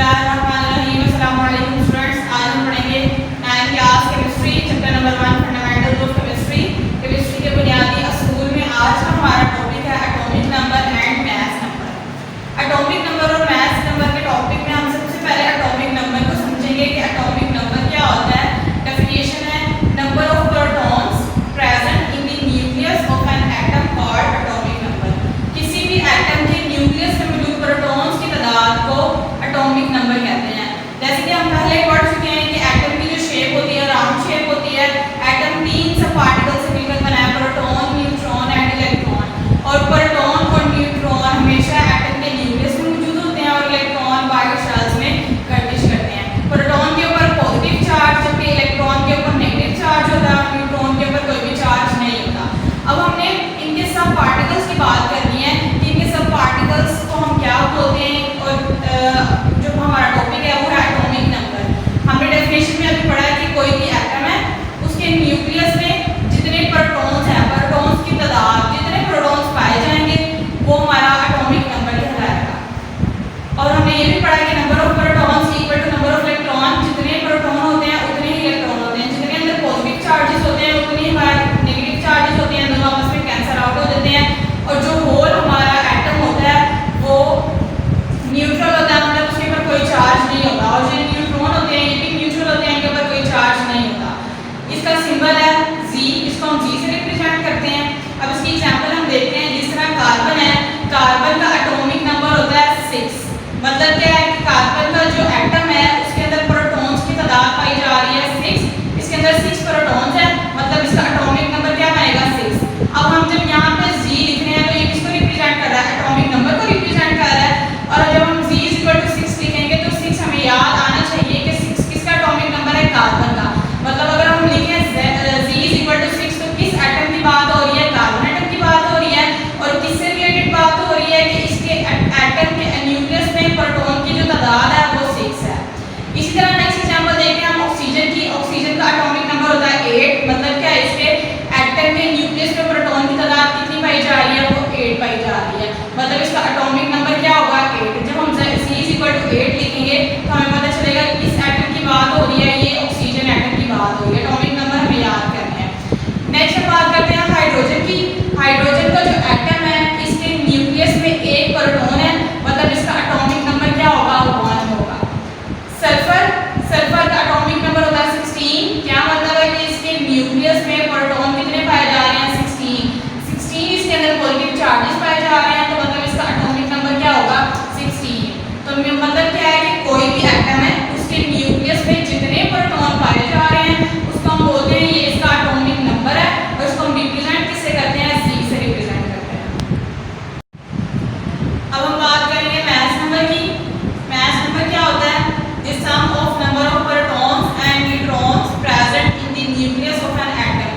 बिस्मिल्लाहिर्रहमानिर्रहीम। अस्सलाम वालेकुम स्टूडेंट्स। आज हम पढ़ेंगे 9th class chemistry chapter number 1 fundamentals of chemistry. Chemistry के बुनियादी असूल में आज का हमारा टॉपिक है atomic number and mass number. Atomic number और मास नंबर के टॉपिक में हम सबसे पहले एटॉमिक नंबर को समझेंगे कि एटॉमिक नंबर क्या होता है। डेफिनेशन है number of protons present in the nucleus of an atom called atomic number. किसी भी एटम के न्यूक्लियस में मौजूद प्रोटॉन्स की तादाद को एटॉमिक नंबर कहते हैं। जैसे कि हम पहले पढ़ चुके हैं कि एटम की जो शेप होती है राउंड शेप होती है। एटम 3 सब पार्टिकल से मिलकर बना है, प्रोटॉन, न्यूट्रॉन एंड इलेक्ट्रॉन। और प्रोटॉन और न्यूट्रॉन हमेशा एटम के न्यूक्लियस में मौजूद होते हैं और इलेक्ट्रॉन बाहरी शेल्स में गर्दिश करते हैं। प्रोटॉन के ऊपर पॉजिटिव चार्ज जबकि इलेक्ट्रॉन के ऊपर नेगेटिव चार्ज होता है, न्यूट्रॉन के ऊपर कोई भी चार्ज नहीं होता। अब हमने इनके सब पार्टिकल्स की बात करनी है कि इनके सब पार्टिकल्स को हम क्या बोलते हैं। और जो हमारा टॉपिक है वो है एटॉमिक नंबर। हमने डेफिनेशन में अभी पढ़ा है कि कोई भी एटम है उसके न्यूक्लियस में जितने प्रोटॉन्स हैं, प्रोटॉन्स की तादाद जितने प्रोटॉन्स पाए जाएंगे वो हमारा एटॉमिक नंबर कहलाएगा। और हमने ये भी पढ़ा है कि number of protons equal to number of electron. जितने प्रोटॉन होते हैं उतने ही इलेक्ट्रॉन होते हैं, जितने अंदर पॉजिटिव चार्जेस होते हैं उतने ही हमारे नेगेटिव चार्जेस होते हैं, दोनों आपस में कैंसिल आउट हो जाते हैं। और जो होल हमारा एटम होता है वो न्यूट्रल होता है, मतलब उसके ऊपर कोई चार्ज नहीं होता। और जो न्यूट्रॉन होते हैं ये भी न्यूट्रल होते हैं, इनके ऊपर कोई चार्ज नहीं होता। इसका सिंबल है जी, इसको हम जी से रिप्रेजेंट करते हैं। अब इसकी एग्जांपल हम देखते हैं। जिस तरह कार्बन है, कार्बन का एटॉमिक नंबर होता है 6। मतलब क्या है कि कार्बन का जो एटम है उसके अंदर प्रोटॉन्स की तादाद पाई जा रही है 6। इसके अंदर 6 प्रोटॉन्स है, मतलब इसका एटॉमिक नंबर क्या बनेगा 6। अब हम जब यहाँ पे जी लिख रहे हैं तो ये किसको रिप्रेजेंट कर रहा है, एटॉमिक नंबर को रिप्रेजेंट कर रहा है। और जब हम जी इक्वल टू 6 लिखेंगे तो 6 हमें याद आना चाहिए कि 6 किसका एटॉमिक नंबर है, कार्बन का। मतलब अगर हम लिखें जी इक्वल टू 6 तो किस एटम की बात हो रही है, कार्बन एटम की बात हो रही है। और किससे रिलेटेड बात हो रही है कि इसके एटम के न्यूक्लियस में प्रोटॉन की जो तादाद है वो 6 है। इसी तरह नेक्स्ट एग्जांपल देखते हैं हम ऑक्सीजन की। ऑक्सीजन का एटॉमिक नंबर होता है 8। मतलब क्या है, इसके एटम के न्यूक्लियस में प्रोटॉन की तादाद कितनी पाई जा रही है, वो 8 पाई जा रही है। मतलब इसका एटॉमिक नंबर क्या होगा 8। जब हम C इक्वल टू 8 लिखेंगे तो हमें पता चलेगा किस एटम की बात हो रही है, ये ऑक्सीजन एटम की बात हो रही है। एटॉमिक नंबर हमें याद करने हैं। नेक्स्ट हम बात करते हैं हाइड्रोजन की। हाइड्रोजन का जो एटम है इसके न्यूक्लियस में एक प्रोटॉन है, मतलब इसका एटॉमिक नंबर क्या होगा, 1 होगा। सल्फर, सल्फर का एटॉमिक नंबर होता है 16। क्या मतलब है कि इसके न्यूक्लियस में प्रोटॉन कितने पाए जा रहे हैं, 16। इसके अंदर पॉजिटिव चार्जेस पाए जा रहे हैं, तो मतलब इसका एटॉमिक नंबर क्या होगा 16। तो मतलब क्या है कि कोई भी एटम है उसके न्यूक्लियस में जितने प्रोटॉन पाए जा रहे हैं उसको हम बोलते हैं ये इसका एटॉमिक नंबर है। और उसको हम रिप्रेजेंट किससे करते हैं, C से रिप्रेजेंट करते हैं। अब हम बात करेंगे मास नंबर की। मास नंबर क्या होता है, the sum of number of protons and neutrons present in the nucleus of an atom.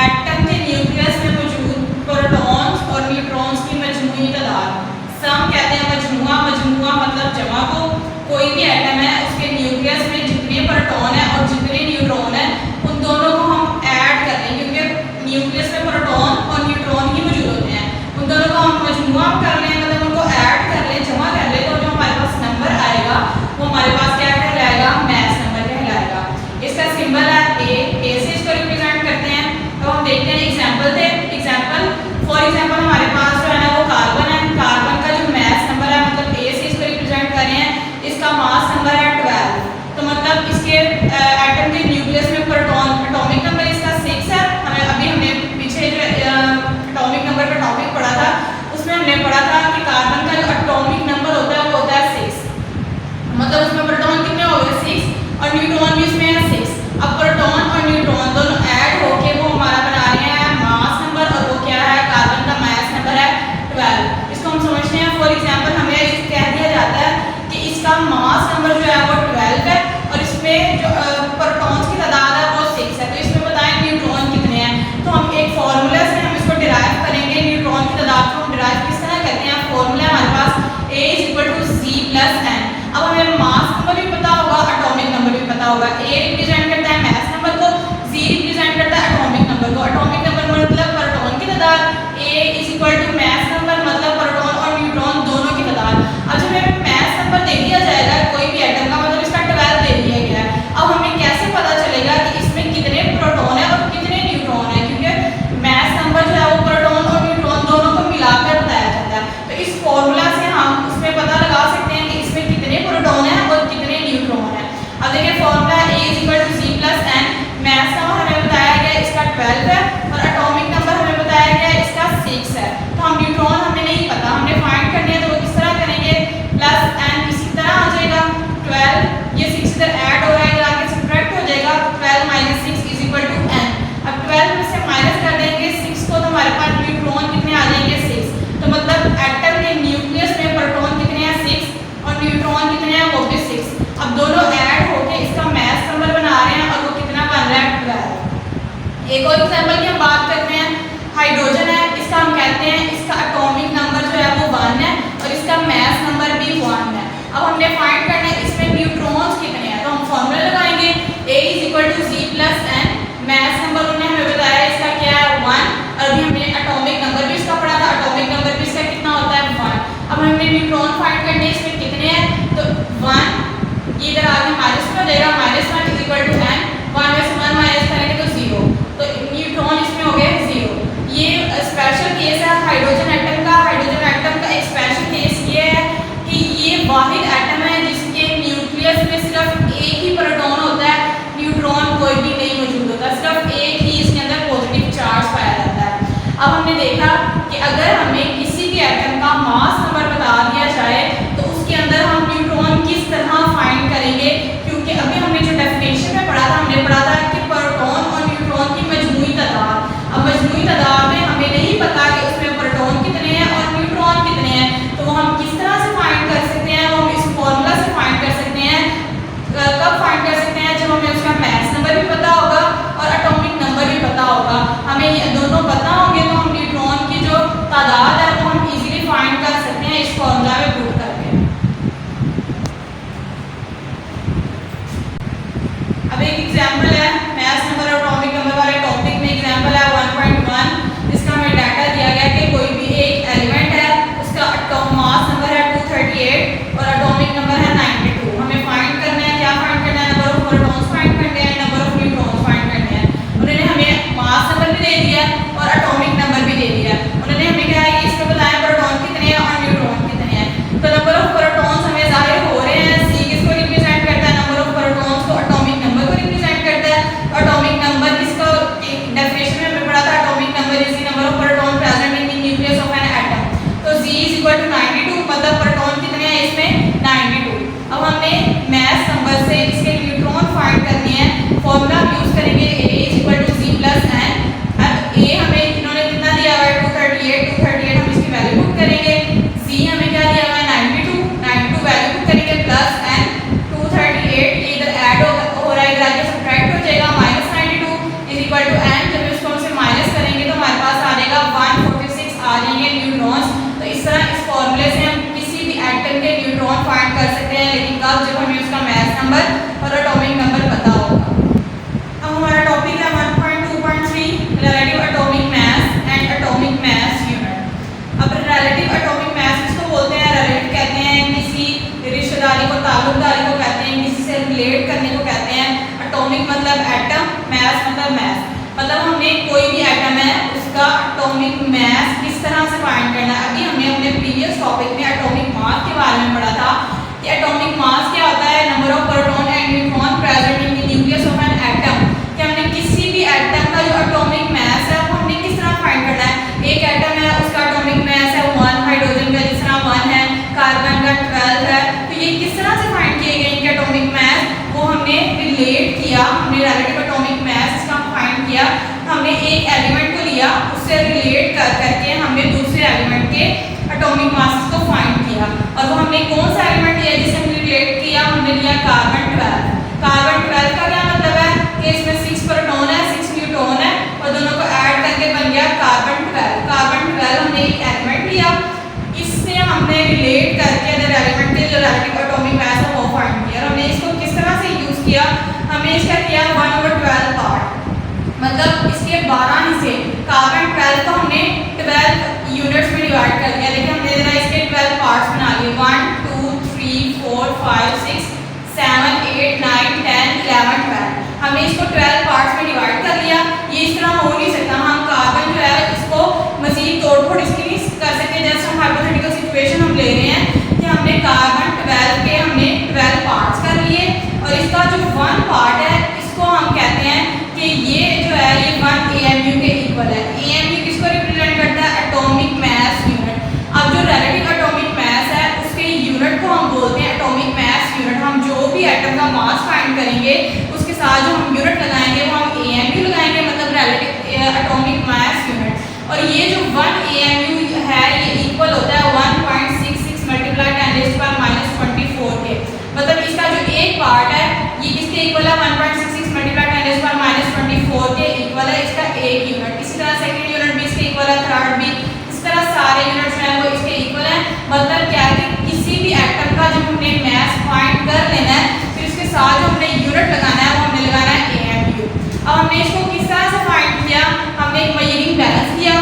Atom के न्यूक्लियस में मौजूद प्रोटॉन्स और न्यूट्रॉन्स की मजमूई तादाद। सम कहते हैं मजमुआ, मजमुआ मतलब जमा को। कोई भी एटम है उसके न्यूक्लियस में जितने प्रोटॉन है और जितने न्यूट्रॉन है उन दोनों को हम ऐड कर लें, क्योंकि न्यूक्लियस में प्रोटॉन और न्यूट्रॉन ही मौजूद होते हैं। उन दोनों को हम मजमुआ कर लें, मतलब उनको ऐड कर लें, जमा कर लें, तो जो हमारे पास नंबर आएगा वो हमारे पास क्या कहलाएगा, मास नंबर कहलाएगा। इसका सिंबल है ए से इसको रिप्रेजेंट करते हैं। तो हम देखते हैं एग्जाम्पल थे। एग्जाम्पल फॉर एग्जाम्पल हमारे पास जो है ना वो कार्बन है। कार्बन का जो मास नंबर है, मतलब ए से इसको रिप्रेजेंट कर रहे हैं, इसका मास नंबर है 12। तो मतलब इसके एटम के न्यूक्लियस में प्रोटॉन एटॉमिक नंबर इसका 6 है। हमने पीछे जो एटॉमिक नंबर का टॉपिक पढ़ा था उसमें हमने पढ़ा था कि कार्बन का जो एटॉमिक नंबर होता है वो होता है 6। मतलब उसमें प्रोटॉन कितने हो गए 6 और न्यूट्रॉन भी इसमें है 6। अब प्रोटॉन और न्यूट्रॉन दोनों ऐड होके वो हमारा बना रहे हैं मास नंबर, और वो क्या है, कार्बन का मास नंबर है 12। इसको हम समझते हैं। फॉर एग्जांपल हमें कह दिया जाता है कि इसका मास नंबर जो है वो 12 है और इसमें जो प्रोटॉन्स की हमने फाइंड करना है इसमें न्यूट्रॉन्स कितने हैं, तो हम फॉर्मूला लगाएंगे A = Z + n। Mass number उन्होंने हमें बताया इसका क्या है 1, और अभी हमने एटॉमिक नंबर भी इसका पढ़ा था, एटॉमिक नंबर भी इसका कितना होता है 1। अब हमने न्यूट्रॉन फाइंड करने इसमें कितने हैं, तो 1 ये इधर आगे माइनस में हो जाएगा, -1 = n, 1 में से 1 माइनस करेंगे तो 0, तो न्यूट्रॉन इसमें हो गए 0। ये स्पेशल केस है हाइड्रोजन एटम का। हाइड्रोजन एटम का एक स्पेशल केस ये है कि ये वाहिद एटम है जिसके न्यूक्लियस में सिर्फ एक ही प्रोटॉन होता है, न्यूट्रॉन कोई भी नहीं मौजूद होता, सिर्फ एक ही इसके अंदर पॉजिटिव चार्ज पाया जाता है। अब हमने देखा कि अगर हमें किसी भी एटम का मास नंबर बता दिया जाए तो उसके अंदर हम न्यूट्रॉन किस तरह फाइंड करेंगे, क्योंकि अभी हमने जो डेफिनेशन में पढ़ा था, हमने पढ़ा था कि प्रोटॉन और न्यूट्रॉन की मजमूई तादाद। अब मजमूई तादाद में हमें नहीं पता कि उसमें प्रोटॉन कितने हैं और न्यूट्रॉन कितने हैं, तो हम किस तरह से फाइंड कर सकते हैं, वो हम इस फॉर्मूला से फाइंड कर सकते हैं। कब फाइंड कर सकते हैं, जब हमें उसका मास नंबर भी पता होगा और एटॉमिक नंबर भी पता होगा। हमें ये दोनों पता होंगे तो हम न्यूट्रॉन की जो तादाद है वो हम इजीली फाइंड कर सकते हैं इस फॉर्मूला में पुट करके। अब एक एग्जांपल है मास नंबर और एटॉमिक नंबर वाले टॉपिक में, एग्जांपल है 1.1। इसका हमें डाटा दिया गया कि कोई भी एक एलिमेंट है, उसका मास नंबर है 238 और एटॉमिक नंबर है 92। हमें फाइंड करना है, क्या फाइंड करना है, नंबर ऑफ प्रोटॉन्स फाइंड करने हैं, नंबर ऑफ न्यूट्रॉन्स फाइंड करने हैं। उन्होंने हमें मास नंबर भी दे दिया और एटॉमिक नंबर भी दे दिया। उन्होंने हमें क्या है कि इसमें बताया प्रोटॉन कितने हैं और न्यूट्रॉन कितने हैं। तो नंबर ऑफ प्रोटॉन्स हमें जाहिर हो रहे हैं, C किसको रिप्रेजेंट करता है, नंबर ऑफ प्रोटॉन्स को एटॉमिक नंबर को रिप्रेजेंट करता है। एटॉमिक नंबर किसको डेफिनेशन में हमें पढ़ा था, atomic number is the number of proton present in the nucleus of an atom. तो Z = 92, मतलब प्रोटॉन कितने हैं इसमें 92। अब हमने मास नंबर से इसके न्यूट्रॉन फाइंड करने हैं, फॉर्मूला यूज करेंगे A = Z + n। अब A हमें इन्होंने कितना दिया हुआ है 238 हम इसकी वैल्यू पुट करेंगे। Z हमें क्या दिया हुआ है 92 वैल्यू पुट करेंगे प्लस n 238, ये इधर ऐड हो रहा है, इधर आगे सब्ट्रैक्ट हो जाएगा, -92 = n। जब इसको हम से माइनस करेंगे तो हमारे पास आ जाएगा 146 आ जाएंगे न्यूट्रॉन्स। तो इस तरह इस फॉर्मूले से हम किसी भी एटम के न्यूट्रॉन फाइंड कर सकते हैं, लेकिन कब, जब हमें उसका मास नंबर और एटॉमिक नंबर पता होगा। अब हमारा टॉपिक है 1.2.3 relative atomic mass and atomic mass unit. अब रिलेटिव एटॉमिक मास किसको बोलते हैं, रिलेटिव कहते हैं किसी रिश्तेदारी को, ताल्लुकदारी को कहते हैं, किसी से रिलेट करने को कहते हैं। एटॉमिक मतलब एटम, मास मतलब मास, मतलब हमने कोई भी एटम है उसका एटॉमिक मास किस तरह से फाइंड करना है। अभी हमने अपने प्रीवियस टॉपिक में एटॉमिक मास के बारे में पढ़ा था कि एटॉमिक मास क्या होता है, number of proton and neutron present in the nucleus of an atom. कि हमने किसी भी एटम का जो एटॉमिक मास है वो हमने किस तरह फाइंड करना है। एक एटम है उसका एटॉमिक मास है 1, हाइड्रोजन का जिस तरह 1 है, कार्बन का 12 है, तो ये किस तरह से फाइंड किए गए इनके एटॉमिक मास, वो हमने रिलेट किया। हमने रिलेटिव एटॉमिक मास इसका फाइंड किया, हमने एक एलिमेंट को लिया, उससे रिलेट कर करके हमने दूसरे एलिमेंट के एटॉमिक मास को फाइंड किया। और वो हमने कौन सा एलिमेंट लिया जिसे हमने रिलेट किया, हमने लिया कार्बन 12। कार्बन 12 का क्या मतलब है कि इसमें 6 प्रोटॉन है, 6 न्यूट्रॉन है, और दोनों को ऐड करके बन गया कार्बन 12। कार्बन 12 हमने एक एलिमेंट लिया, इससे हमने रिलेट करके अदर एलिमेंट के जो रिलेटिव एटॉमिक मास है वो फाइंड किया। हमने इसको किस तरह से यूज किया, हमने इसका किया 1/12 पार्ट, मतलब इसके 12 हिस्से। कार्बन 12 को हमने 12 यूनिट्स में डिवाइड कर दिया, लेकिन हमने जरा इसके 12 पार्ट्स बना लिए, 1 2 3 4 5 6 7 8 9 10 11 12। हमने इसको 12 पार्ट्स में डिवाइड कर लिया। ये इस तरह हो नहीं सकता, हम कार्बन जो है इसको मजीद तोड़-फोड़ इसकी नहीं कर सकते। जैसे हम हाइपोथेटिकल सिचुएशन हम ले रहे हैं कि हमने कार्बन 12 के हमने 12 पार्ट्स कर लिए, और इसका जो 1 पार्ट है इसको हम कहते हैं कि ये जो है ये 1 AMU के इक्वल है। AMU किसको रिप्रेजेंट करता है, एटॉमिक मास यूनिट। अब जो रिलेटिव एटॉमिक मास है उसके यूनिट को हम बोलते हैं एटॉमिक मास यूनिट। हम जो भी एटम का मास फाइंड करेंगे उसके साथ जो हम यूनिट लगाएंगे वो हम AMU लगाएंगे, मतलब रिलेटिव एटॉमिक मास यूनिट। और ये जो 1 AMU है ये इक्वल होता है 1.66 × 10⁻24 के, मतलब इसका जो एक पार्ट है ये किसके इक्वल है, 1.66 × 10⁻24 के इक्वल है इसका एक यूनिट। इसी तरह सेकंड यूनिट भी इसके इक्वल है, थर्ड भी, इस तरह सारे यूनिट्स जो है वो इसके इक्वल है। मतलब क्या है कि किसी भी एटम का जब हमने मास साथ जो हमने यूनिट लगाना है वो हमने लगाना है AMU। अब हमने इसको किस तरह से फाइंड किया, हमने एक मेजरिंग बैलेंस लिया,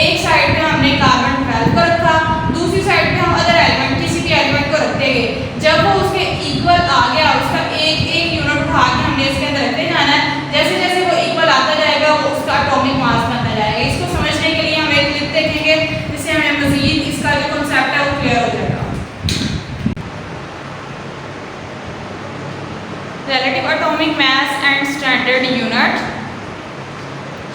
एक साइड पे हमने कार्बन 12 को रखा, दूसरी साइड पे हम अदर एलिमेंट किसी भी एलिमेंट को रखते गए। जब वो उसके इक्वल आ गया उसका एक एक यूनिट उठा के हमने इसके अंदर रखते जाना है, जैसे जैसे वो इक्वल आता जाएगा वो उसका एटॉमिक मास बनता जाएगा। इसको समझने के लिए हम एक क्लिप देखेंगे जिससे हमें मजीद इसका जो कॉन्सेप्ट है वो क्लियर हो जाएगा। Relative atomic mass and standard unit.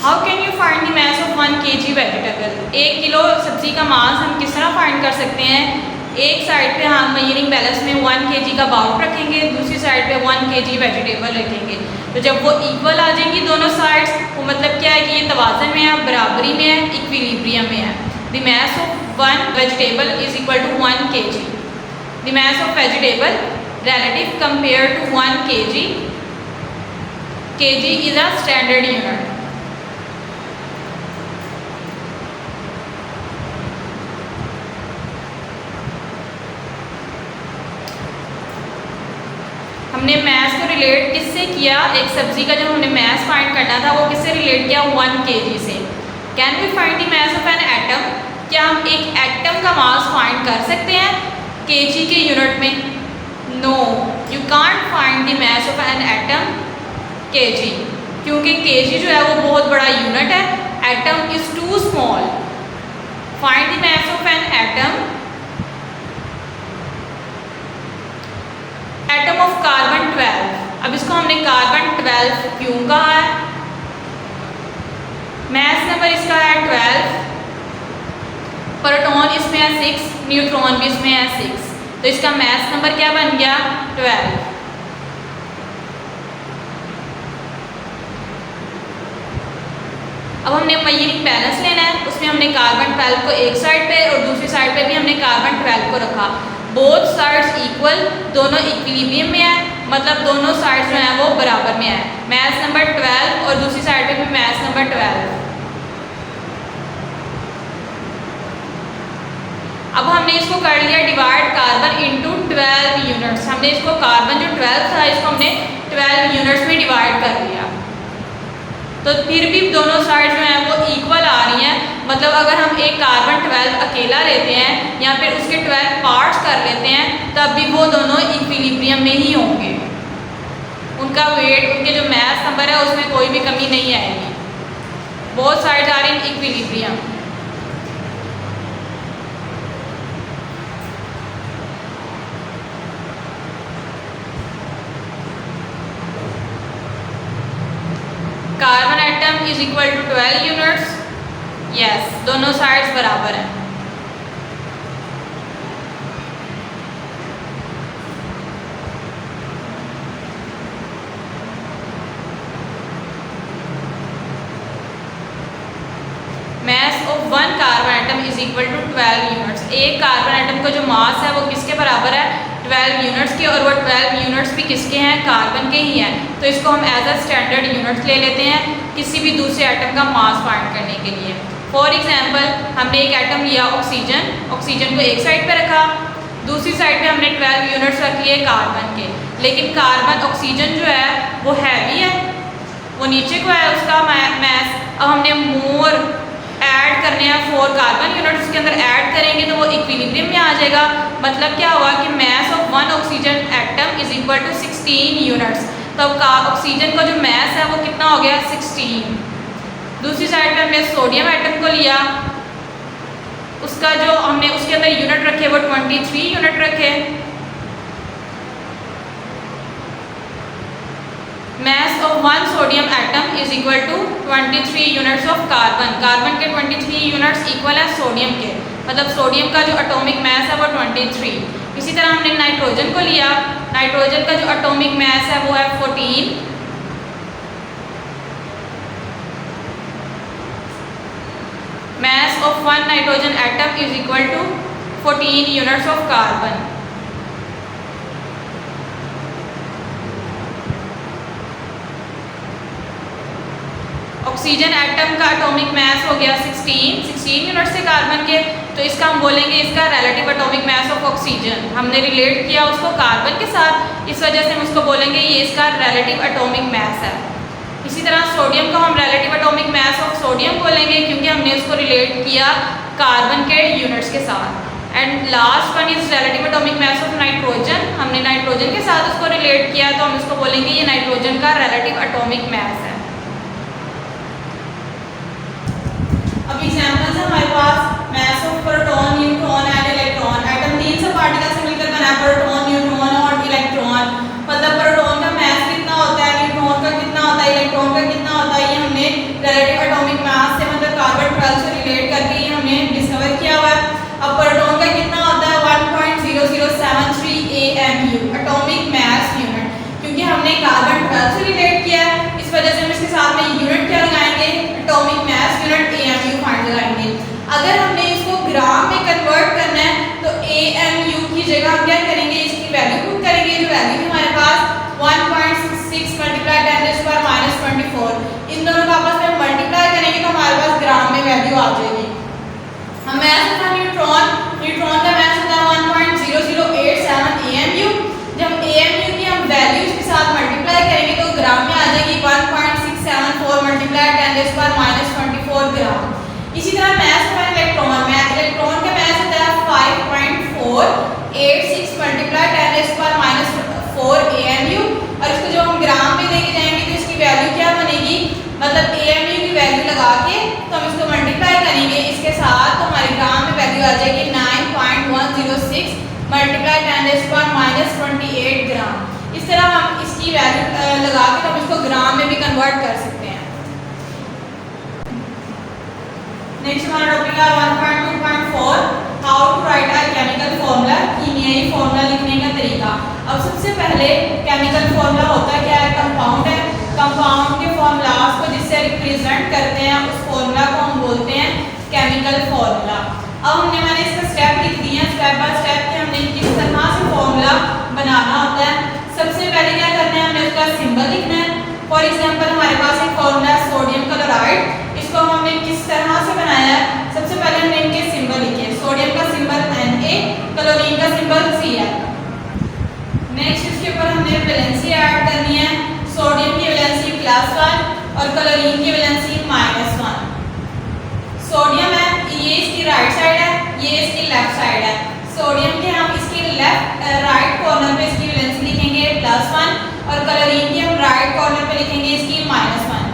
How can you find the mass of 1 kg vegetable? 1 kilo सब्जी का मास हम किस तरह फाइंड कर सकते हैं? एक साइड पे हम मेजरिंग बैलेंस में 1 kg का बाउट रखेंगे, दूसरी साइड पे 1 kg वेजिटेबल रखेंगे। तो जब वो इक्वल आ जाएंगी दोनों साइड्स, वो मतलब क्या है कि ये तवाज़न में है, बराबरी में है, इक्विलिब्रियम में है। The mass of 1 vegetable is equal to 1 kg. The mass of vegetable relative compared to 1 kg. kg is a standard unit. हमने मैथ को रिलेट किससे किया, एक सब्जी का जब हमने मैथ फाइंड करना था वो किससे रिलेट किया, 1 kg से। Can we find the mass of an atom? क्या हम एक एटम का मास फाइंड कर सकते हैं kg के यूनिट में? No, you can't find the mass of an atom kg, क्योंकि kg जो है वो बहुत बड़ा यूनिट है, atom is too small. Find the mass of an atom, atom of carbon 12। अब इसको हमने कार्बन 12 क्यों कहा है? मास नंबर इसका है 12, प्रोटॉन इसमें है 6, न्यूट्रॉन भी इसमें है 6, तो इसका मास नंबर क्या बन गया, 12। अब हमने मेजरिंग बैलेंस लेना है, उसमें हमने कार्बन 12 को एक साइड पे और दूसरी साइड पे भी हमने कार्बन 12 को रखा। बोथ साइड्स इक्वल, दोनों इक्विलिब्रियम में है, मतलब दोनों साइड्स जो हैं वो बराबर में है। मास नंबर 12 और दूसरी साइड पे भी मास नंबर 12। अब हमने इसको कर लिया डिवाइड कार्बन इनटू 12 यूनिट्स। हमने इसको कार्बन जो 12 था इसको हमने 12 यूनिट्स में डिवाइड कर लिया, तो फिर भी दोनों साइड जो हैं वो इक्वल आ रही हैं। मतलब अगर हम एक कार्बन 12 अकेला लेते हैं या फिर उसके 12 पार्ट्स कर लेते हैं, तब भी वो दोनों इक्विलिब्रियम में ही होंगे। उनका वेट, उनके जो मास नंबर है उसमें कोई भी कमी नहीं आएगी। Both sides are in equilibrium. Carbon atom is equal to 12 units. Yes, दोनों साइड्स बराबर हैं। Mass of 1 carbon atom is equal to 12 units. एक कार्बन एटम का जो मास है वो किसके बराबर है, 12 यूनिट्स के, और वो 12 यूनिट्स भी किसके हैं, कार्बन के ही हैं। तो इसको हम एज अ स्टैंडर्ड यूनिट्स ले लेते हैं किसी भी दूसरे एटम का मास फाइंड करने के लिए। फॉर एग्जांपल हमने एक एटम लिया ऑक्सीजन, ऑक्सीजन को एक साइड पे रखा, दूसरी साइड पे हमने 12 यूनिट्स रख लिए कार्बन के, लेकिन कार्बन ऑक्सीजन जो है वो हैवी है, वो नीचे को है उसका मास। अब हमने मोर ऐड करने हैं 4 कार्बन यूनिट्स उसके अंदर ऐड करेंगे तो वो इक्विलिब्रियम में आ जाएगा। मतलब क्या हुआ कि mass of 1 oxygen atom is equal to 16 units. तो अब ऑक्सीजन का जो मास है वो कितना हो गया, 16। दूसरी साइड पे हमने सोडियम एटम को लिया, उसका जो हमने उसके अंदर यूनिट रखे वो 23 यूनिट रखे। Mass of 1 sodium atom is equal to 23 units of carbon. Carbon के 23 यूनिट्स इक्वल है सोडियम के, मतलब सोडियम का जो एटॉमिक मास है वो 23। इसी तरह हमने नाइट्रोजन को लिया, नाइट्रोजन का जो एटॉमिक मास है वो है 14। Mass of 1 nitrogen atom is equal to 14 units of carbon. Oxygen atom का एटॉमिक मास हो गया 16 यूनिट्स से कार्बन के, तो इसका हम बोलेंगे इसका relative atomic mass of oxygen. हमने रिलेट किया उसको कार्बन के साथ, इस वजह से हम उसको बोलेंगे ये इसका रिलेटिव एटॉमिक मास है। इसी तरह सोडियम को हम relative atomic mass of sodium बोलेंगे क्योंकि हमने उसको रिलेट किया कार्बन के यूनिट्स के साथ। And last one is relative atomic mass of nitrogen. हमने नाइट्रोजन के साथ उसको रिलेट किया तो हम इसको बोलेंगे ये नाइट्रोजन का रिलेटिव एटॉमिक मास है। अब एग्जांपल्स है हमारे पास mass of proton, neutron and electron. Atom 3 सब पार्टिकल से मिलकर बना है, प्रोटॉन, न्यूट्रॉन और इलेक्ट्रॉन। मतलब प्रोटॉन का मास कितना होता है, न्यूट्रॉन का कितना होता है, इलेक्ट्रॉन का कितना होता है, ये हमने रिलेटिव एटॉमिक मास से मतलब कार्बन 12 से रिलेट करके ये हमने डिस्कवर किया हुआ है। अब प्रोटॉन का कितना होता है 1.0073 AMU एटॉमिक मास यूनिट, क्योंकि हमने कार्बन 12 से रिलेट किया है इस वजह से हम इसके साथ में यूनिट क्या लगाएंगे, atomic mass unit AMU find लगाएंगे। अगर हमने इसको ग्राम में कन्वर्ट करना है तो AMU की जगह हम क्या करेंगे, इसकी वैल्यू पुट करेंगे। जो वैल्यू थी हमारे पास 1.66 मल्टीप्लाई 10⁻24, इन दोनों का आपस में मल्टीप्लाई करेंगे तो हमारे पास ग्राम में वैल्यू आ जाएगी। हम मास होता है न्यूट्रॉन, न्यूट्रॉन का मास होता है 1.0087 AMU। जब AMU की हम वैल्यू इसके साथ मल्टीप्लाई करेंगे तो ग्राम में आ जाएगी 1.674 मल्टीप्लाई 10⁻24 ग्राम। इसी तरह मास ऑफ इलेक्ट्रॉन, इलेक्ट्रॉन का मास होता है 5.486 मल्टीप्लाई 10⁻4 AMU। और इसको जो हम ग्राम में लेके जाएंगे तो इसकी वैल्यू क्या बनेगी, मतलब AMU की वैल्यू लगा के तो हम इसको मल्टीप्लाई करेंगे इसके साथ तो हमारे ग्राम में वैल्यू आ जाएगी 9.106 मल्टीप्लाई 10⁻28 ग्राम। इस तरह हम इसकी वैल्यू लगा के हम इसको ग्राम में भी कन्वर्ट कर सकते हैं। नेक्स्ट हमारा टॉपिक है 1.2.4 how to write a chemical formula, कीमियाई फार्मूला लिखने का तरीका। अब सबसे पहले केमिकल फार्मूला होता क्या है, कंपाउंड है। कंपाउंड के फार्मूलाज को जिससे रिप्रेजेंट करते हैं उस फार्मूला को हम बोलते हैं केमिकल फार्मूला। अब मैंने इसका स्टेप लिख दिए हैं, स्टेप बाय स्टेप कि हमने किस तरह से फार्मूला बनाना होता है। सबसे पहले क्या करना है, हमें उसका सिंबल लिखना है। फॉर एग्जांपल हमारे पास एक फार्मूला है सोडियम क्लोराइड, इसको हमने किस तरह से बनाया है, सबसे पहले हमने इनके सिंबल लिखे। सोडियम का सिंबल Na, क्लोरीन का सिंबल Cl। नेक्स्ट इसके ऊपर हमने वैलेंसी ऐड करनी है। सोडियम की वैलेंसी +1 और क्लोरीन की वैलेंसी -1। सोडियम है ये इसकी राइट साइड है, ये इसकी लेफ्ट साइड है। सोडियम के हम इसकी राइट कॉर्नर पे इसकी वैलेंसी लिखेंगे +1 और क्लोरीन की हम राइट कॉर्नर पे लिखेंगे इसकी -1।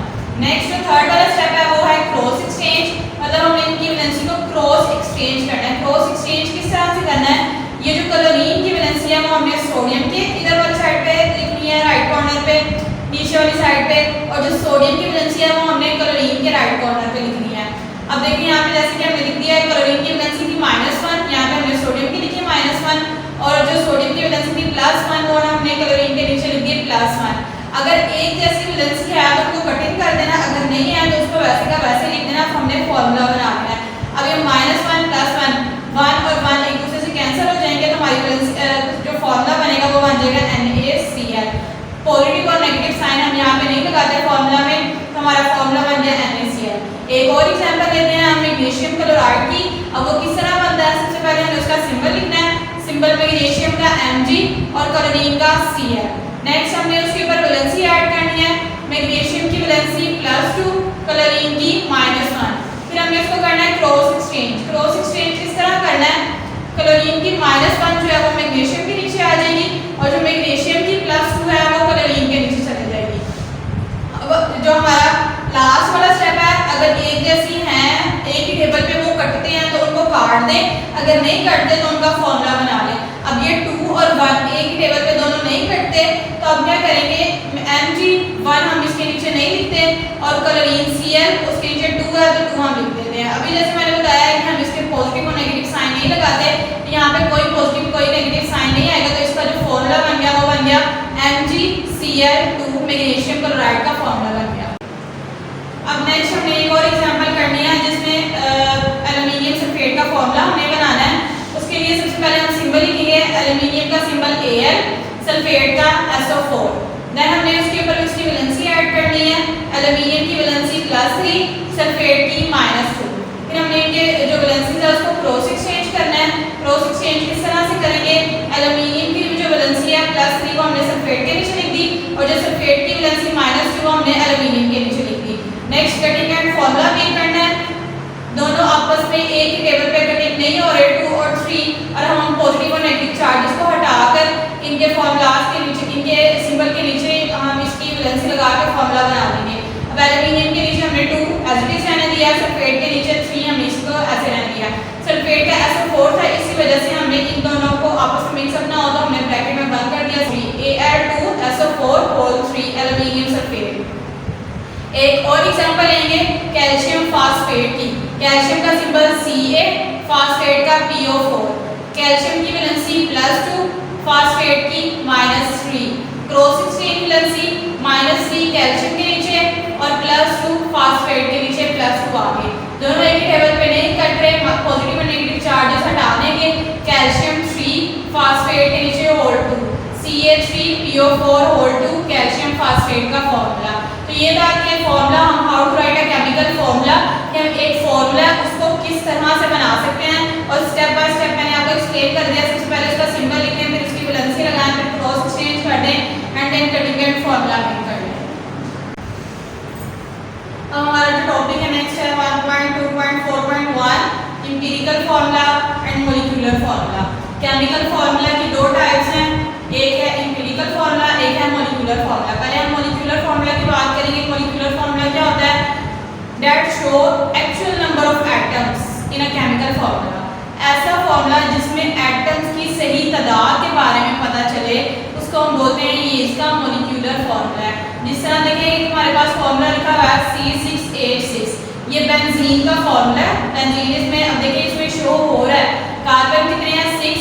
नेक्स्ट जो थर्ड वाला स्टेप है वो है क्रॉस एक्सचेंज, मतलब हमने इनकी वैलेंसी को क्रॉस एक्सचेंज करना है। क्रॉस एक्सचेंज किस तरह से करना है, ये जो क्लोरीन की वैलेंसी है वो हमने सोडियम के इधर वाली साइड पे लिखनी है राइट कॉर्नर पे नीचे वाली साइड पे, और जो सोडियम की वैलेंसी है वो हमने क्लोरीन के राइट कॉर्नर पे लिखनी है। अब देखिए यहाँ पे जैसे कि हमने लिख दिया है क्लोरीन की वैलेंसी थी -1, यहाँ पे हमने सोडियम की लिखी -1 और जो सोडियम की वैलेंसी थी +1 वो हमने क्लोरीन के नीचे लिख दिए +1। अगर एक जैसी वैलेंसी है तो उसको कटिंग कर देना, अगर नहीं है तो उसको वैसे का वैसे लिख देना। हमने फॉर्मूला बना लेना है। अब ये -1 +1 1 और 1 एक दूसरे से कैंसिल हो जाएंगे तो हमारी जो फॉर्मूला बनेगा वो बन जाएगा NaCl। पॉजिटिव और नेगेटिव साइन हम यहाँ पे नहीं लगाते फॉर्मूला में, तो हमारा फॉर्मूला बन गया NaCl। एक और एग्जांपल लेते हैं हम मैग्नीशियम क्लोराइड की। अब वो किस तरह बनता है, सबसे पहले हमें उसका सिंबल लिखना है। सिंबल मैग्नीशियम का Mg और क्लोरीन का Cl। नेक्स्ट हमने उसके ऊपर वैलेंसी ऐड करनी है। मैग्नीशियम की वैलेंसी +2, क्लोरीन की -1। फिर हमने इसको करना है क्रॉस एक्सचेंज। क्रॉस एक्सचेंज किस तरह करना है, क्लोरीन की -1 जो है वो मैग्नीशियम के नीचे आ जाएगी और जो मैग्नीशियम की +2 है वो क्लोरीन के नीचे चली जाएगी। अब जो हमारा लास्ट वाला स्टेप है, अगर एक जैसी हैं एक ही टेबल पे वो कटते हैं तो उनको काट दें, अगर नहीं कटते तो उनका फॉर्मूला बना लें। अब ये 2 और 1 एक ही टेबल पे दोनों नहीं कटते तो अब क्या करेंगे, Mg1 हम इसके नीचे नहीं लिखते और क्लोरीन Cl उसके नीचे 2 है तो 2 हम लिख देते हैं। अभी जैसे मैंने बताया है कि हम इसके पॉजिटिव और नेगेटिव साइन नहीं लगाते, तो यहाँ पे कोई पॉजिटिव कोई नेगेटिव साइन नहीं आएगा, तो इसका जो फॉर्मूला बन गया वो बन गया MgCl2 मैग्नीशियम क्लोराइड का फॉर्मूला बन गया। अब नेक्स्ट हमने एक और एग्जांपल करनी है जिसमें एल्युमिनियम सल्फेट का फॉर्मूला हमें बनाना है। उसके लिए सबसे पहले हम सिंबल लिखेंगे, एल्युमिनियम का सिंबल Al, सल्फेट का SO4। देन हमने उसके ऊपर उसकी वैलेंसी ऐड करनी है। एल्युमिनियम की वैलेंसी +3, सल्फेट की -2। फिर हमने इनके जो वैलेंसीज है उसको क्रॉस एक्सचेंज करना है। क्रॉस एक्सचेंज किस तरह से करेंगे, एल्यूमिनियम की जो वैलेंसी है +3 वो हमने सल्फेट के नीचे लिख दी और जो सल्फेट की वैलेंसी -2 वो हमने एल्यूमिनियम के नीचे लिख दी। Next cutting and formula make करना है। दोनों आपस में एक ही टेबल पे कटिंग नहीं हो रहे 2 और 3, और हम पॉजिटिव और नेगेटिव चार्जेस को हटाकर इनके फार्मूलाज के नीचे, इनके सिंबल के नीचे हम इसकी वैलेंसी लगा के फार्मूला बना देंगे। अब एल्यूमिनियम के नीचे हमने 2 एज इट इज रहने दिया, सल्फेट के नीचे 3 हमने इसको ऐसे रहने दिया। सल्फेट का SO4 था, इसी वजह से हमने इन दोनों को आपस में मिक्सअप ना हो तो हमने ब्रैकेट में बंद कर दिया 3 Al2SO4 एल्यूमिनियम सल्फेट। एक और एग्जांपल लेंगे कैल्शियम फास्फेट की। कैल्शियम का सिंबल Ca, फास्फेट का PO4। कैल्शियम की वैलेंसी +2, फास्फेट की -3। क्रॉस एक्सचेंज वैलेंसी -3 कैल्शियम के नीचे और +2 फास्फेट के नीचे +2 आ गए। दोनों एक ही टेबल पे नहीं कट रहे, पॉजिटिव और नेगेटिव चार्जेस हटा देंगे। कैल्शियम 3 फास्फेट के नीचे होल 2, Ca3PO4 कैल्शियम फास्फेट का फॉर्मूला। तो ये था कि फॉर्मूला हम how to write a chemical formula, कि हम एक फॉर्मूला उसको किस तरह से बना सकते हैं और स्टेप बाय स्टेप मैंने आपको एक्सप्लेन कर दिया। सबसे पहले उसका सिंबल लिखें, फिर उसकी वैलेंसी लगाएं, फिर क्रॉस एक्सचेंज कर दें and then cutting and formula make कर लें। अब हमारा जो टॉपिक है नेक्स्ट है 1.2.4.1 empirical formula and molecular formula. Chemical formula की दो टाइप्स हैं, एक है एम्पिरिकल फॉर्मूला, एक है मॉलिक्यूलर फॉर्मूला। पहले हम मॉलिक्यूलर फॉर्मूला की बात करेंगे। मॉलिक्यूलर फॉर्मूला क्या होता है, that show actual number of atoms in a chemical formula. ऐसा फॉर्मूला जिसमें एटम्स की सही तादाद के बारे में पता चले उसको हम बोलते हैं ये इसका मॉलिक्यूलर फॉर्मूला है। जिस तरह देखें हमारे पास फॉर्मूला लिखा हुआ है C6H6, ये बेंजीन का फॉर्मूला है। बेंजीन इसमें अब देखिए इसमें शो हो रहा है कार्बन कितने हैं 6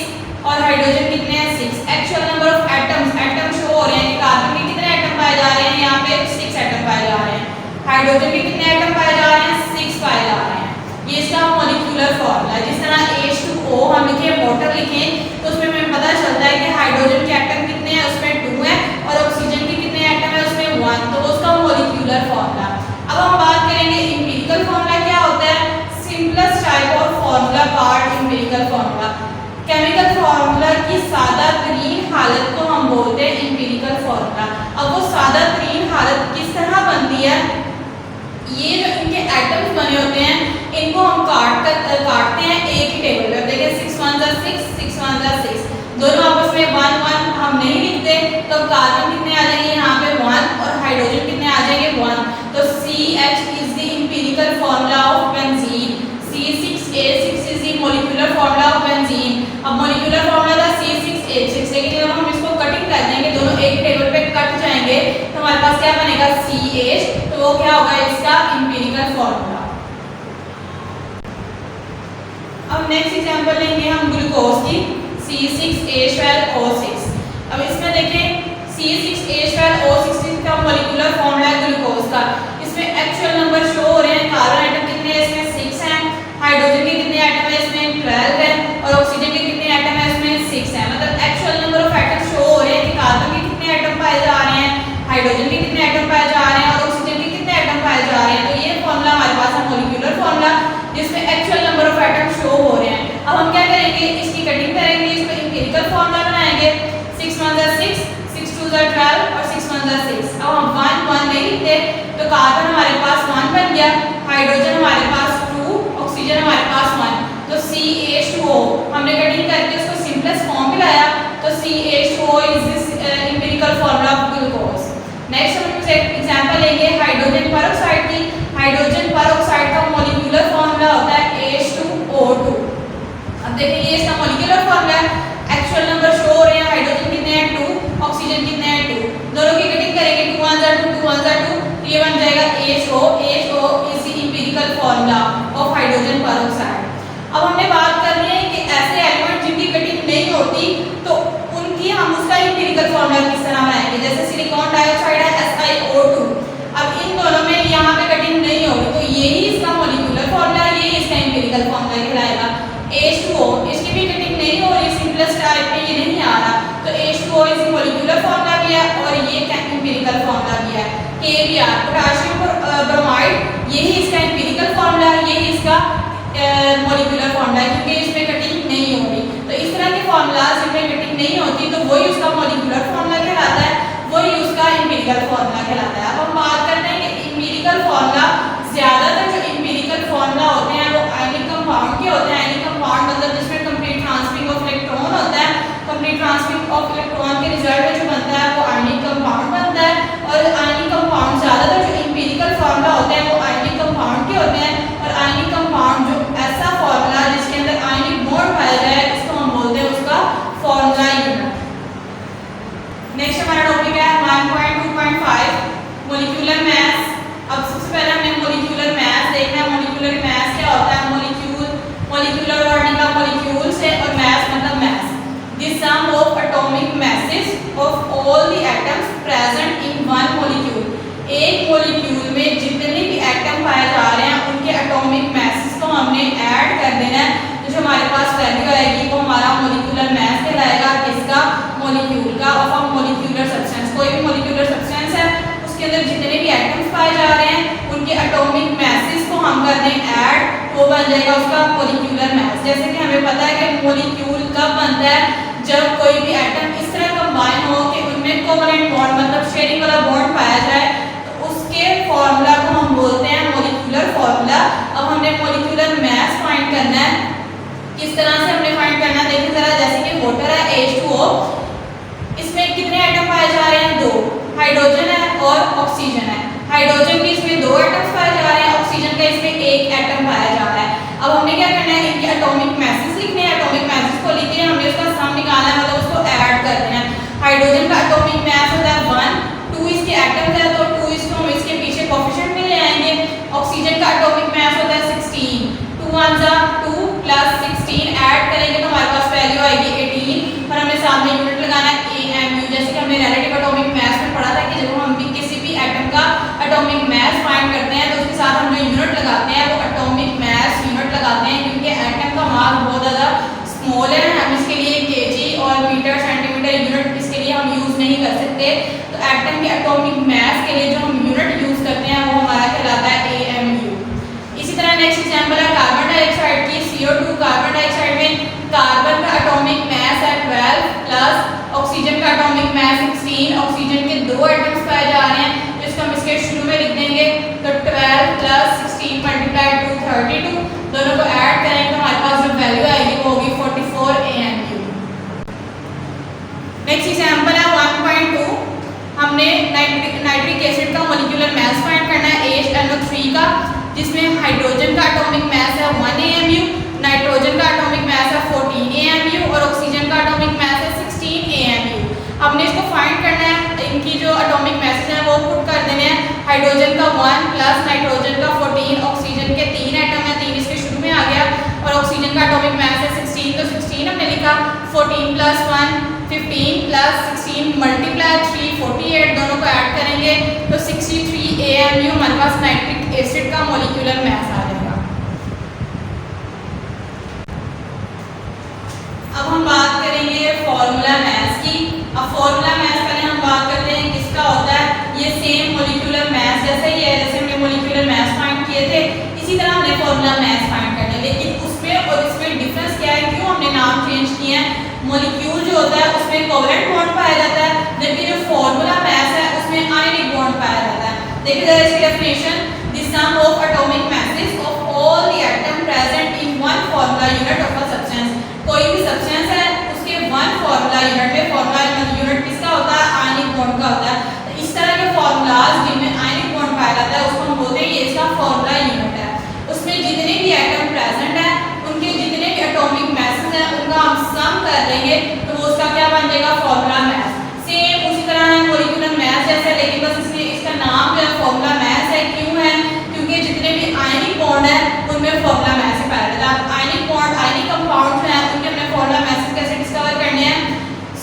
और हाइड्रोजन कितने हैं 6। Actual number of atoms, atom show हो रहे हैं कि कार्बन के कितने एटम पाए जा रहे हैं, यहाँ पे 6 एटम पाए जा रहे हैं। हाइड्रोजन के कितने एटम पाए जा रहे हैं 6 पाए जा रहे हैं। ये इसका मॉलिक्यूलर फॉर्मूला है। जिस तरह H2O हम लिखे वाटर लिखें तो उसमें हमें पता चलता है कि हाइड्रोजन के एटम कितने हैं, उसमें 2 है और ऑक्सीजन के कितने एटम है, उसमें 1, तो उसका मॉलिक्यूलर फॉर्मूला। अब हम बात करेंगे एम्पिरिकल फॉर्मूला क्या होता है। Simplest type of formula part empirical formula. Chemical formula की सादा तरीन हालत को हम बोलते हैं एम्पिरिकल फार्मूला। अब वो सादा तरीन हालत किस तरह बनती है, ये जो इनके एटम्स बने होते हैं इनको हम काटते हैं एक ही टेबल पे। देखिए 6 1 6 6 1 6, दोनों आपस में 1 1 हम नहीं लिखते तो कार्बन कितने आ जाएंगे यहाँ पे 1 और हाइड्रोजन कितने आ जाएंगे 1। तो CH is the empirical formula of benzene, C6H6 is the molecular formula of benzene. अब मॉलिक्यूलर फार्मूला था C6H6, लेकिन जब हम इसको कटिंग कर देंगे दोनों एक टेबल पे कट जाएंगे तो हमारे पास क्या बनेगा CH, तो वो क्या होगा इसका एम्पिरिकल फार्मूला। अब नेक्स्ट एग्जांपल लेंगे हम ग्लूकोज की C6H12O6। अब इसमें देखें C6H12O6 का मॉलिक्यूलर फार्मूला है ग्लूकोज का। इसमें एक्चुअल नंबर शो हो रहे हैं, कार्बन एटम कितने हैं इसमें 6 हैं, हाइड्रोजन के कितने एटम है इसमें 12 है और ऑक्सीजन के कितने एटम है इसमें 6 है। मतलब actual number of atom show हो रहे हैं कि कार्बन के कितने एटम पाए जा रहे हैं, हाइड्रोजन के कितने एटम पाए जा रहे हैं और ऑक्सीजन के कितने एटम पाए जा रहे हैं। तो ये फार्मूला हमारे पास है मॉलिक्यूलर फार्मूला जिसमें actual number of atom show हो रहे हैं। अब हम क्या करेंगे, इसकी कटिंग करेंगे, इसको एम्पिरिकल फार्मूला बनाएंगे। 6 1 6 6 2 12 और 6 1 6। अब हम 1 1 नहीं लिखते तो कार्बन हमारे पास 1 बन गया, हाइड्रोजन हमारे पास 2, ऑक्सीजन हमारे पास 1, तो CH2O हमने कटिंग करके उसको सिंपलेस्ट फॉर्म में लाया तो CH2O is this empirical formula of glucose. Next हम कुछ एग्जांपल लेंगे हाइड्रोजन पेरोक्साइड की। हाइड्रोजन पेरोक्साइड का मॉलिक्यूलर फार्मूला होता है H2O2। अब देखिए ये इसका मॉलिक्यूलर फार्मूला है, एक्चुअल नंबर शो हो रहे हैं, हाइड्रोजन कितने हैं 2, ऑक्सीजन कितने हैं 2, दोनों की कटिंग करेंगे 2 1 2 2 1 2, ये बन जाएगा HO। HO is the empirical formula of hydrogen peroxide. अब हमने बात करनी है कि ऐसे एलिमेंट जिनकी कटिंग नहीं होती तो उनकी हम उसका एम्पिरिकल फार्मूला किस तरह बनाएंगे। जैसे सिलिकॉन डाइऑक्साइड है SiO2, अब इन दोनों में यहाँ पे कटिंग नहीं होगी तो यही इसका मॉलिक्यूलर फार्मूला, यही इसका एम्पिरिकल फार्मूला कहलाएगा। H2O इसकी भी कटिंग नहीं हो रही, सिंपलेस्ट टाइप में ये नहीं आ रहा तो H2O इस मॉलिक्यूलर फार्मूला भी है और ये एम्पिरिकल फार्मूला भी है। KBr पोटेशियम ब्रोमाइड, यही इसका एम्पिरिकल फार्मूला है, यही इसका मॉलिक्यूलर फॉर्मूला, क्योंकि इसमें कटिंग नहीं होगी। तो इस तरह के फॉर्मूलाज जिनमें कटिंग नहीं होती तो वही उसका मॉलिक्यूलर फॉर्मूला कहलाता है, वही उसका एम्पिरिकल फॉर्मूला कहलाता है। अब हम बात करते हैं कि एम्पिरिकल फॉर्मूला, ज़्यादातर जो एम्पिरिकल फॉर्मूला होते हैं वो आयनिक कंपाउंड के होते हैं। आयनिक कंपाउंड मतलब जिसमें कंप्लीट ट्रांसफरिंग ऑफ इलेक्ट्रॉन होता है। कंप्लीट ट्रांसफरिंग ऑफ इलेक्ट्रॉन के रिजल्ट में जो बनता है वो आयनिक कंपाउंड बनता है। और आयनिक कंपाउंड ज़्यादातर जो एम्पिरिकल फॉर्मूला होते हैं वो आयनिक कंपाउंड के होते हैं। और आयनिक कंपाउंड जो ऐसा फॉर्मूला जिसके अंदर आयनिक बॉन्ड पाया जाए उसको हम बोलते हैं उसका फॉर्मूला यूनिट। नेक्स्ट हमारा टॉपिक है 1.2.5 मॉलिक्यूलर मास। अब सबसे पहले हमें मॉलिक्यूलर मास देखना है। मॉलिक्यूलर मास क्या होता है? मॉलिक्यूलर वर्ड निकला मॉलिक्यूल से और मास मतलब mass, the sum of atomic masses of all the atoms present in one molecule. एक मॉलिक्यूल में जितने भी एटम पाए जा रहे हैं उनके एटॉमिक masses को हमने ऐड कर देना है। तो जो हमारे पास वैल्यू आएगी वो हमारा मॉलिक्यूलर मास कहलाएगा। किसका? मॉलिक्यूल का। ऑफ अ मॉलिक्यूलर सब्सटेंस, कोई भी मॉलिक्यूलर सब्सटेंस है उसके अंदर जितने भी एटम्स पाए जा रहे हैं उनके एटॉमिक masses को हम कर दें ऐड, वो बन जाएगा उसका मॉलिक्यूलर मास। जैसे कि हमें पता है कि मॉलिक्यूल कब बनता है? जब कोई भी एटम इस तरह कंबाइन हो कि उनमें कोवलेंट बॉन्ड मतलब शेयरिंग वाला बॉन्ड पाया जाए, तो उसके फॉर्मूला को हम बोलते हैं मॉलिक्यूलर फॉर्मूला। अब हमने मॉलिक्यूलर मास फाइंड करना है। किस तरह से हमने फाइंड करना है देखिए जरा। जैसे कि वाटर है H2O, इसमें कितने एटम पाए जा रहे हैं? 2, हाइड्रोजन है और ऑक्सीजन है। हाइड्रोजन के इसमें 2 एटम्स पाए जा रहे हैं, ऑक्सीजन का इसमें 1 एटम पाया जा रहा है। अब हमने क्या करना है? इनके एटॉमिक masses लिखने हैं। एटॉमिक masses को लिख के हमने उसका सम निकालना है, मतलब उसको ऐड कर देना है। हाइड्रोजन का एटॉमिक मास होता है 1, 2 इसके एटम्स है तो 2 इसको हम इसके पीछे कोएफिशिएंट में ले आएंगे। ऑक्सीजन का एटॉमिक मास होता है 16, 2 1 जा 2 प्लस 16 ऐड करेंगे तो हमारे पास वैल्यू आएगी 18 और हमने सामने यूनिट लगाना है AMU। जैसे कि हमने रिलेटिव एटॉमिक मास में पढ़ा था कि जब हम भी किसी भी एटम का एटॉमिक मास फाइंड करते हैं तो उसके साथ हम जो यूनिट लगाते हैं वो एटॉमिक मास यूनिट लगाते हैं, क्योंकि एटम का मास बहुत ज़्यादा स्मॉल है। हम इसके लिए केजी और मीटर सेंटीमीटर यूनिट इसके लिए हम यूज़ नहीं कर सकते। तो एटम के एटॉमिक मास के लिए जो हम यूनिट यूज़ करते हैं वो हमारा कहलाता है AMU। इसी तरह नेक्स्ट एग्जांपल है कार्बन डाइऑक्साइड की। CO2 कार्बन डाइऑक्साइड में कार्बन का एटॉमिक मास है 12 प्लस ऑक्सीजन का एटॉमिक मास 16। ऑक्सीजन के 2 एटम्स पाए जा रहे हैं तो इसको हम इसके शुरू में लिख देंगे। तो 12 प्लस 16 मल्टीप्लाइड टू 32, दोनों को ऐड करेंगे तो हमारे पास जो वैल्यू आएगी वो होगी 44 AMU। नेक्स्ट एग्जांपल है 1.2। हमने नाइट्रिक एसिड का मॉलिक्यूलर मास फाइंड करना है HNO3 का, जिसमें हाइड्रोजन का एटॉमिक मास है 1 AMU, नाइट्रोजन का एटॉमिक मास है 14 AMU और ऑक्सीजन का एटॉमिक मास है 16 AMU। हमने इसको फाइंड करना है। इनकी जो एटॉमिक मासेस हैं वो पुट कर देने हैं। हाइड्रोजन का 1 प्लस नाइट्रोजन का 14, ऑक्सीजन के 3 एटम है, 3 इसके शुरू में आ गया और ऑक्सीजन का एटॉमिक मास है 16 तो 16 हमने लिखा। 14 प्लस 1 15 प्लस 16 मल्टीप्लाई 3 48, दोनों को ऐड करेंगे तो 63 AMU हमारे पास नाइट्रिक एसिड का मॉलिक्यूलर मास आ जाएगा। अब हम बात करेंगे फॉर्मूला मास की। अब फॉर्मूला मास पहले हम बात करते हैं किसका होता है। ये सेम मॉलिक्यूलर मास जैसे ही है, जैसे हमने मॉलिक्यूलर मास फाइंड किए थे इसी तरह हमने फॉर्मूला मास फाइंड करना है। लेकिन उसमें और इसमें डिफरेंस क्या है, क्यों हमने नाम चेंज किए हैं? मॉलिक्यूल जो होता है उसमें कोवलेंट बॉन्ड पाया जाता है, जबकि जो फॉर्मूला मास है उसमें आयनिक बॉन्ड पाया जाता है। देखिए जरा इसकी definition, the sum of atomic masses of all the atom present in one formula unit of a substance. कोई भी सब्सटेंस है उसके वन फॉर्मूला यूनिट में, फॉर्मूला यूनिट किसका होता है? आयनिक बॉन्ड का होता है। तो इस तरह के फॉर्मूलाज जिनमें आयनिक बॉन्ड पाया जाता है उसको हम बोलते हैं ये इसका फॉर्मूला यूनिट है। उसमें जितने भी एटम प्रेजेंट है उनके जितने भी एटॉमिक masses हैं उनका हम सम कर देंगे तो वो उसका क्या बन जाएगा? Formula mass. सेम उसी तरह है मॉलिक्यूलर मास जैसे, लेकिन बस इसमें इसका नाम जो है फॉर्मूला मास है। क्यों है? क्योंकि जितने भी आयनिक बॉन्ड है उनमें फॉर्मूला मास से पाया जाता है। आयनिक बॉन्ड आयनिक कंपाउंड है उनके हमने फॉर्मूला मास कैसे डिस्कवर करने हैं।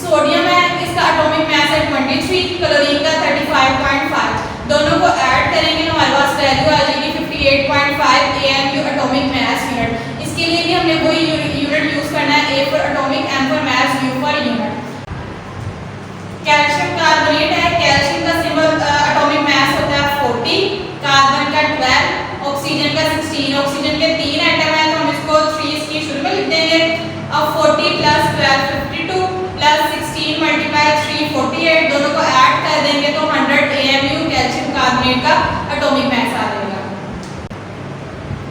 सोडियम है, इसका एटॉमिक मास है 23, क्लोरीन का 35.5, दोनों को ऐड करेंगे तो हमारे पास वैल्यू आ जाएगी 58.5 AMU एटॉमिक मास यूनिट। इसके लिए भी हमने वही यूनिट यूज करना है, A for atomic, M for mass, U for unit. Calcium carbonate है, कैल्शियम का सिंबल एटॉमिक मास होता है 40, कार्बन का 12, ऑक्सीजन का 16। ऑक्सीजन के 3 एटम है तो 40 प्लस 12 52 प्लस 16 मल्टीप्लाई 3 48, दोनों को ऐड कर देंगे तो 100 AMU कैल्शियम कार्बोनेट का एटॉमिक मास आ जाएगा।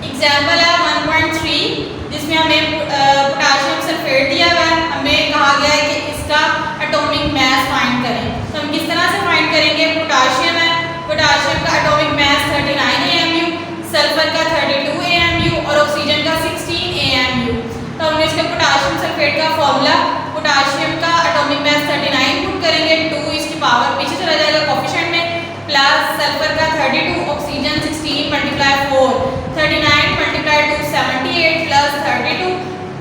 एग्जाम्पल है 1.3 जिसमें हमें पोटाशियम सल्फेट दिया हुआ है, हमें कहा गया है कि इसका एटॉमिक मास फाइंड करें। तो हम किस तरह से फाइंड करेंगे? पोटाशियम है, पोटाशियम का एटॉमिक मास 39 AMU, सल्फर का 32 AMU और ऑक्सीजन का 16 AMU। तो हमने इसके पोटाशियम सल्फेट का फॉर्मूला, पोटाशियम का एटॉमिक मास 39 पुट करेंगे, 2 इसकी पावर पीछे चला जाएगा कोफिशिएंट में, प्लस सल्फर का 32, oxygen 16 multiply 4, 39 multiply 2 78 plus 32,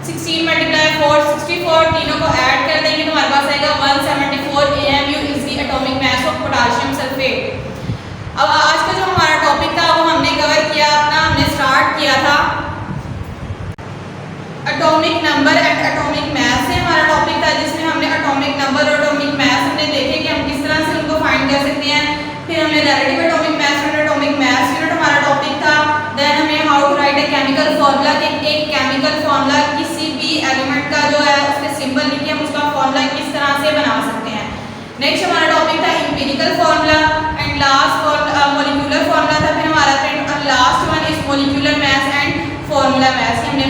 16 multiply 4 64, तीनों को ऐड कर देंगे तो हमारे पास आएगा 174 AMU is the atomic mass of potassium sulphate. अब आज का जो हमारा टॉपिक था वो हमने कवर किया अपना, हमने स्टार्ट किया था atomic number and atomic mass से हमारा टॉपिक था, जिसमें हमने एटॉमिक नंबर और एटॉमिक मास हमने देखे कि हम किस तरह से उनको फाइंड कर सकते हैं। फिर हमने रिलेटिव एटॉमिक मास और एटॉमिक मास यूनिट हमारा टॉपिक था। देन हमें how to write a chemical formula, कि एक केमिकल फॉर्मूला किसी भी एलिमेंट का जो है उसके सिंबल लिख के हम उसका फॉर्मूला किस तरह से बना सकते हैं। नेक्स्ट हमारा टॉपिक था empirical formula and last molecular formula था। फिर हमारा last one is molecular mass and formula mass, हमने